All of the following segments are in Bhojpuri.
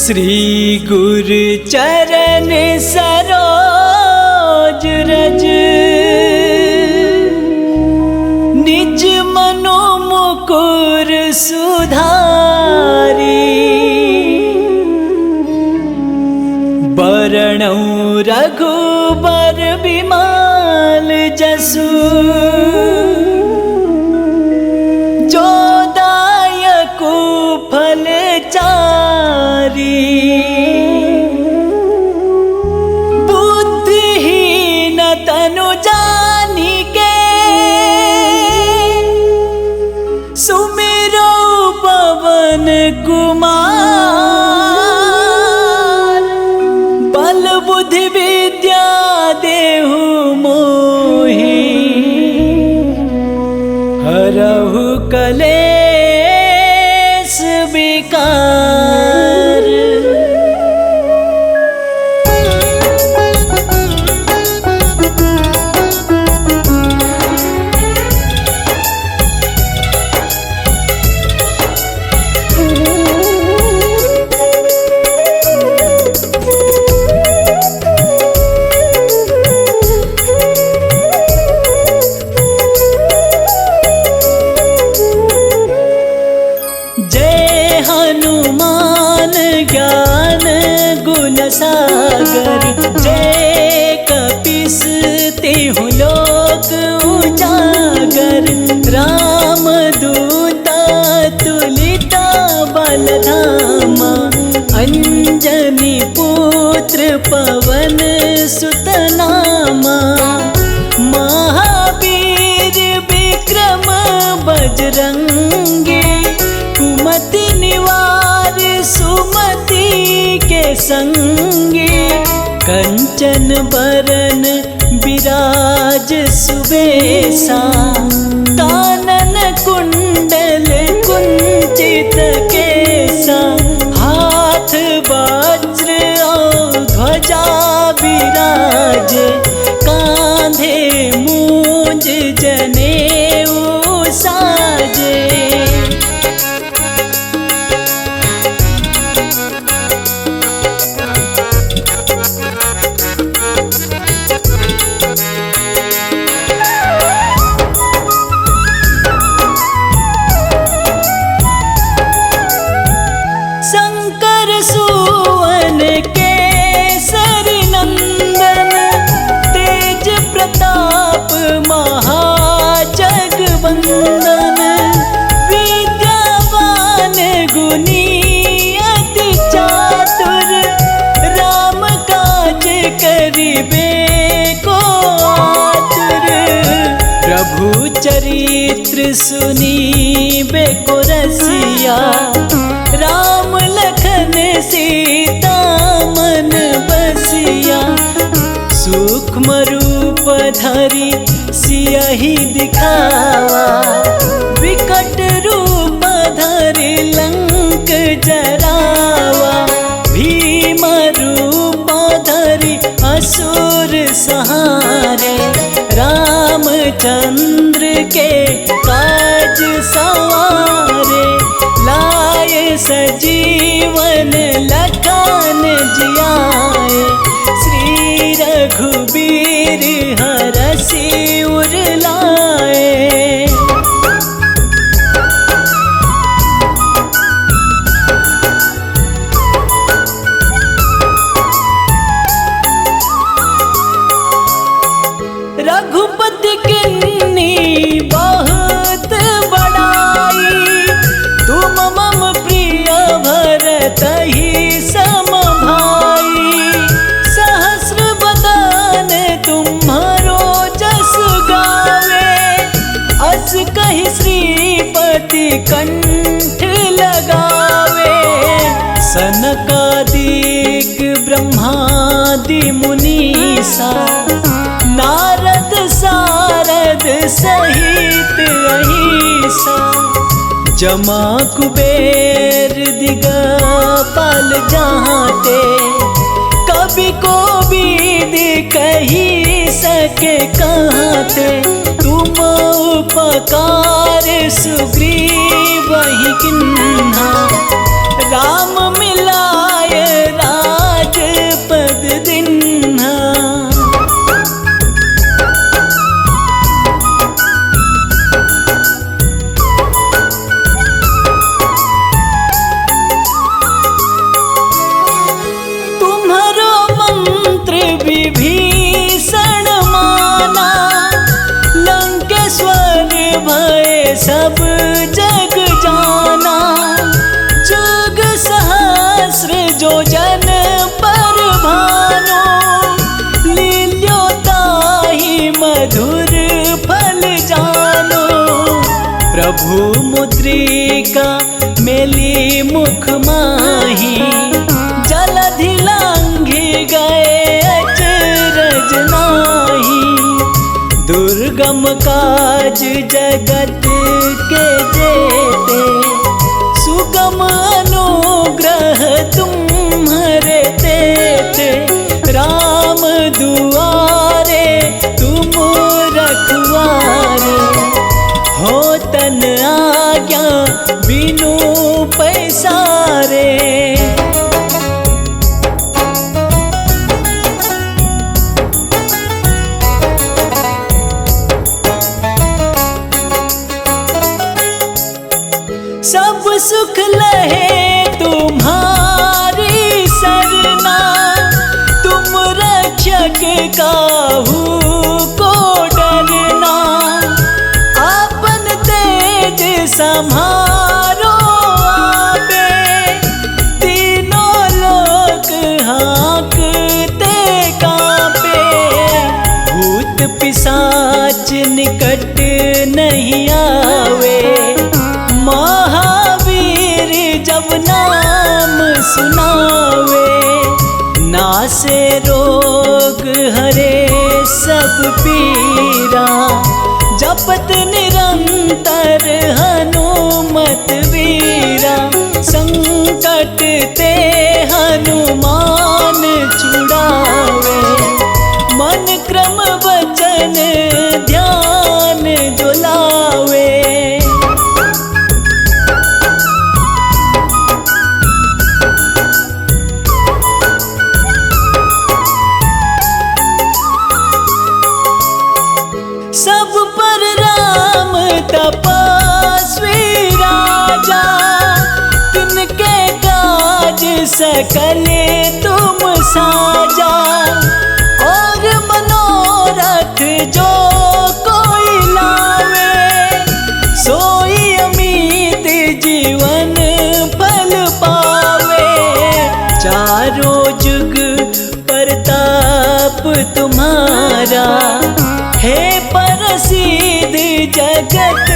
श्री गुरु चरण सरोज रज, निज मनो मुकुर सुधारी। बरनौ रघुबर बिमल जसु, जो दायकु फल चारी। बुद्धिहीन तनु जानिके, सुमिरो पवन कुमार। बल बुद्धि विद्या देहु मोहि, हरहु कलेश विकार। सागर जय कपीस तेहु लोक उजागर। राम दूता तुलिता बलधामा, अंजनी पुत्र पवन सुत नामा। महावीर विक्रम बजरंगी, कुमति निवार सुमति के संगी। कंचन बरन विराज सुबेसा, कानन कुंडल कुंचित केसा। हाथ वज्र और ध्वजा विराजे, कांधे मूंज जनेऊ साजे। महाजगवंदन, विद्यावान गुणी अति चातुर। राम काज करिबे को आतुर, प्रभु चरित्र सुनीबे को रसिया। राम लखन सीता मन बसिया, सूक्ष्म रूप धरि सियहि दिखावा। विकट रूप धरि लंक जरावा, भीम रूप धरि असुर संहारे। रामचंद्र के काज सवारे, लाए सजीवन लखन जियाए। श्री रघुबीर हरषि उर लाए। रघुपति किन्नी बहुत बड़ाई, तुम मम प्रिय भरतहि सम भाई। सहस्र बदन तुम्हारो जस गावे, अस कहि श्रीपति कंठ लगावे। सनकादिक ब्रह्मादि मुनीसा, नारद सारद सहित अहिसा। जमा कुबेर दिगपाल जाते, कवि कोविद कही सके कहते। तुम उपकार सुग्रीव ही किन्हा, राम मिलाए प्रभु मुद्रिका मेली मुख माही, जलधि लांघि गए अचरज नाही। दुर्गम काज जगत के जेते, सुगम अनुग्रह तुम्हारे देते। राम दुआरे तुम रखवारे, हो तन आज्ञा बिनु पैसारे। सब सुख लहे तुम्हारी सरना, तुम रक्षक काहू को डरना। आपन तेज सम्हारो आपे, तीनों लोक हाँकते कांपे। भूत पिशाच निकट नहीं आवे, महावीर जब नाम सुनावे। नासे रोग हरे सब पीरा, जपत निरंतर हनुमत वीरा। संकट ते हनुमान छुड़ावे, मन क्रम वचन ध्यान जुलावे। सब पर राम तपस्वी राजा, तिनके काज सकल तुम साजा। और मनोरथ जो कोई लावे, सोई अमित जीवन फल पावे। चारों जुग प्रताप तुम्हारा, हे प्रसिद्ध जगत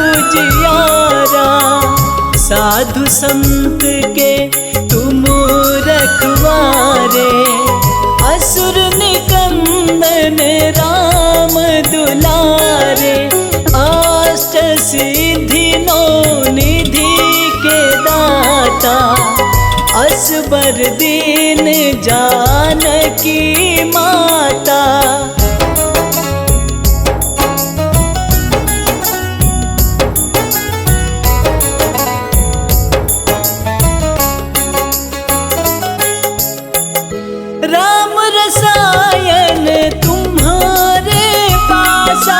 उजियारा। साधु संत के तुम रखवारे, असुर निकंदन राम दुलारे। अष्ट सिद्धि नौ निधि के दाता, असबर दीन जानकी माता। राम रसायन तुम्हारे पासा,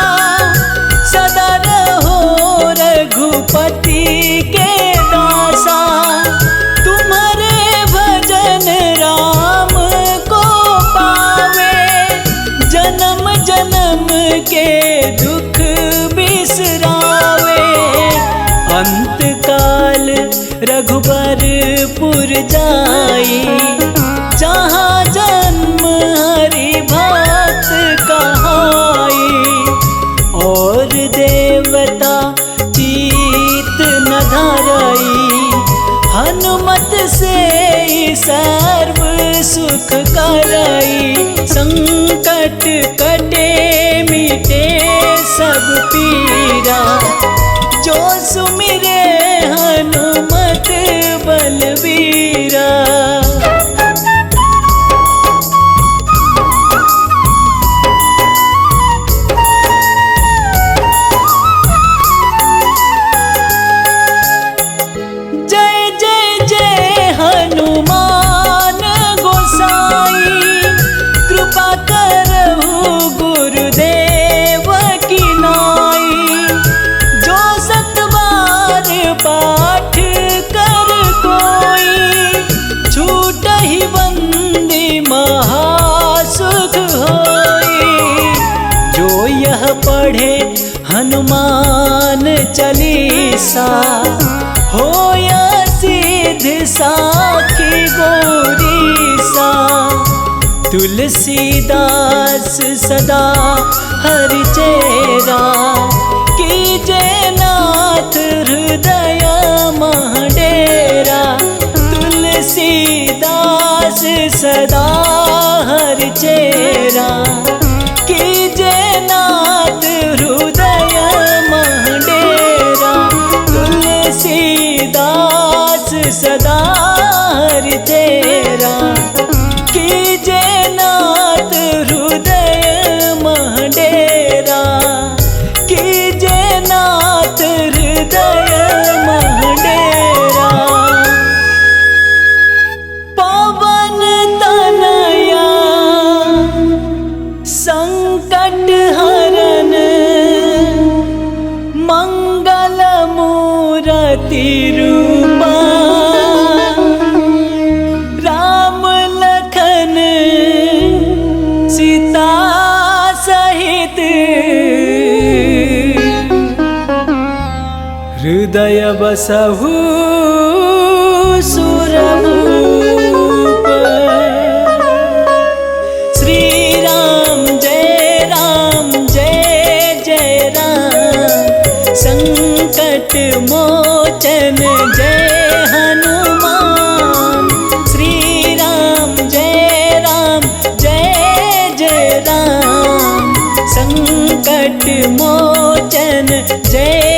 सदा रहो रघुपति के दासा। तुम्हारे भजन राम को पावे, जन्म जन्म के दुख बिसरावे। अंत काल रघुबरपुर जाई, जहाँ जन्म हरि भक्त कहाई। और देवता चीत न धरई, हनुमत से सर्व सुख करई। संकट कटे मिटे सब पीरा, जो सुमिरे हनुमत बलवीरा। हनुमान गोसाई, कृपा करहु गुरुदेव की नाई। जो सत बार पाठ कर कोई, छूटहि बंदी महासुख होई। जो यह पढ़े हनुमान चालीसा, होय सिद्ध साखी गौरीसा। तुलसीदास सदा हरि चेरा, कीजे नाथ सदा हर चेरा, कीजे नाथ हृदय महडेरा। तुलसीदास सदा हर चेरा, कीजे नाथ हृदय महडेरा, कीजे नाथ हृदय महडेरा। पवन तनया संकट हरन, मंगल मूरति रूपा। राम लखन सीता सहित, हृदय बसहु सुरभूप। श्री राम जय जय राम, संकट मोचन जय हनुमान। श्री राम जय जय राम, संकट मोचन जय